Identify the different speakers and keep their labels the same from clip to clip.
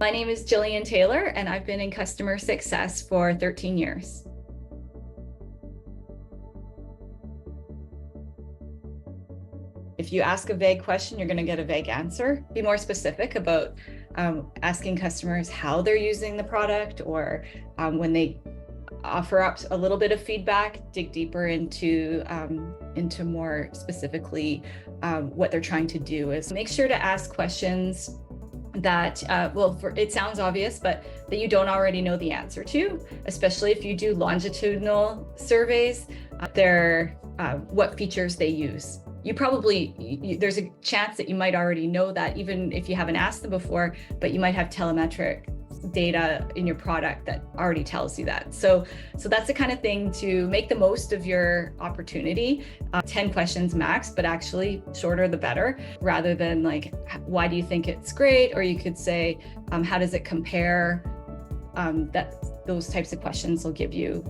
Speaker 1: My name is Gillian Taylor, and I've been in customer success for 13 years. If you ask a vague question, you're going to get a vague answer. Be more specific about asking customers how they're using the product, or when they offer up a little bit of feedback, dig deeper into more specifically what they're trying to do. Is make sure to ask questions that, it sounds obvious, but that you don't already know the answer to, especially if you do longitudinal surveys. What features they use. There's a chance that you might already know that, even if you haven't asked them before, but you might have telemetric data in your product that already tells you that. So that's the kind of thing to make the most of your opportunity. 10 questions max, but actually shorter the better, rather than like, why do you think it's great? Or you could say, how does it compare? Those types of questions will give you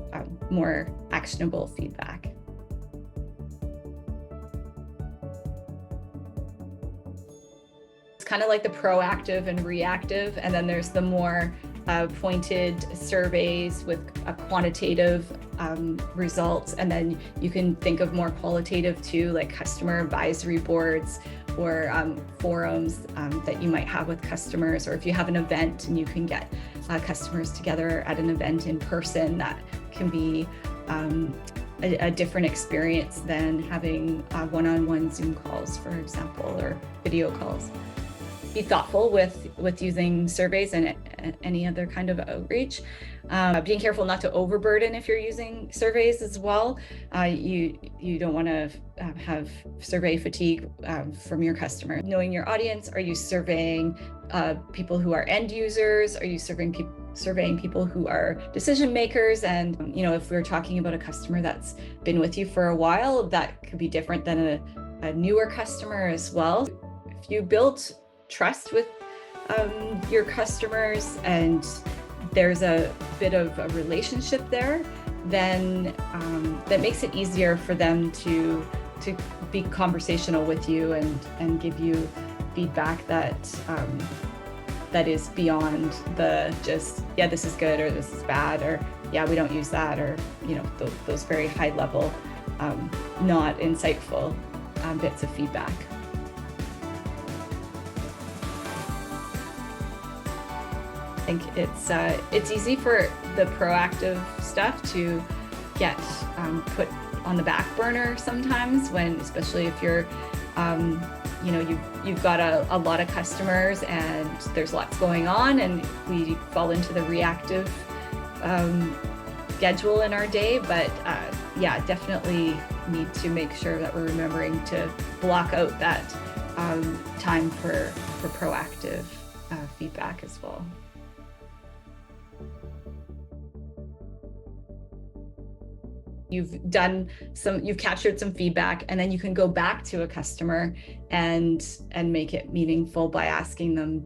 Speaker 1: more actionable feedback. Kind of like the proactive and reactive, and then there's the more pointed surveys with a quantitative results, and then you can think of more qualitative too, like customer advisory boards or forums that you might have with customers, or if you have an event and you can get customers together at an event in person, that can be a different experience than having one-on-one Zoom calls, for example, or video calls. Be thoughtful with using surveys and any other kind of outreach. Being careful not to overburden if you're using surveys as well. You don't want to have survey fatigue from your customer. Knowing your audience, are you surveying people who are end users? Are you surveying people who are decision makers? And if we're talking about a customer that's been with you for a while, that could be different than a newer customer as well. If you build trust with your customers and there's a bit of a relationship there, then that makes it easier for them to be conversational with you and give you feedback that is beyond the just, yeah, this is good, or this is bad, or yeah, we don't use that, or those very high level, not insightful bits of feedback. I think it's easy for the proactive stuff to get put on the back burner sometimes, especially if you're you've got a lot of customers and there's lots going on, and we fall into the reactive schedule in our day. But yeah, definitely need to make sure that we're remembering to block out that time for proactive feedback as well. You've captured some feedback, and then you can go back to a customer and make it meaningful by asking them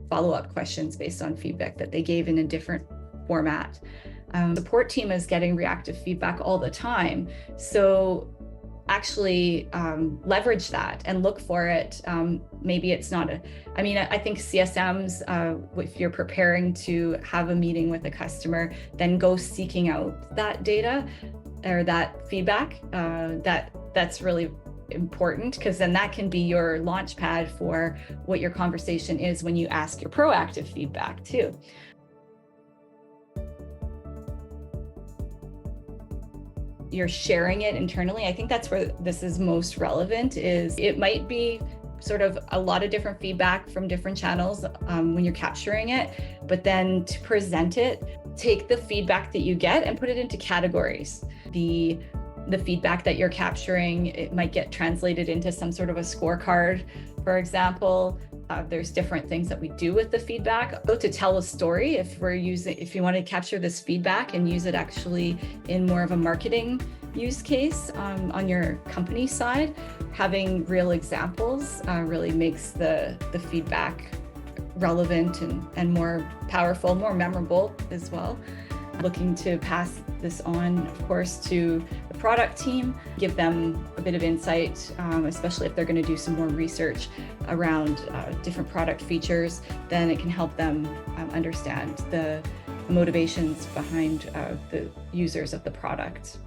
Speaker 1: follow-up questions based on feedback that they gave in a different format. The support team is getting reactive feedback all the time, so actually leverage that and look for it. Maybe it's not I think CSMs, if you're preparing to have a meeting with a customer, then go seeking out that data or that feedback. That's really important, because then that can be your launch pad for what your conversation is when you ask your proactive feedback too. You're sharing it internally. I think that's where this is most relevant. Is it might be sort of a lot of different feedback from different channels when you're capturing it, but then to present it, take the feedback that you get and put it into categories. The feedback that you're capturing, it might get translated into some sort of a scorecard, for example. There's different things that we do with the feedback. So to tell a story, if you want to capture this feedback and use it actually in more of a marketing use case on your company side, having real examples really makes the feedback relevant and more powerful, more memorable as well. Looking to pass this on, of course, to the product team, give them a bit of insight, especially if they're going to do some more research around different product features, then it can help them understand the motivations behind the users of the product.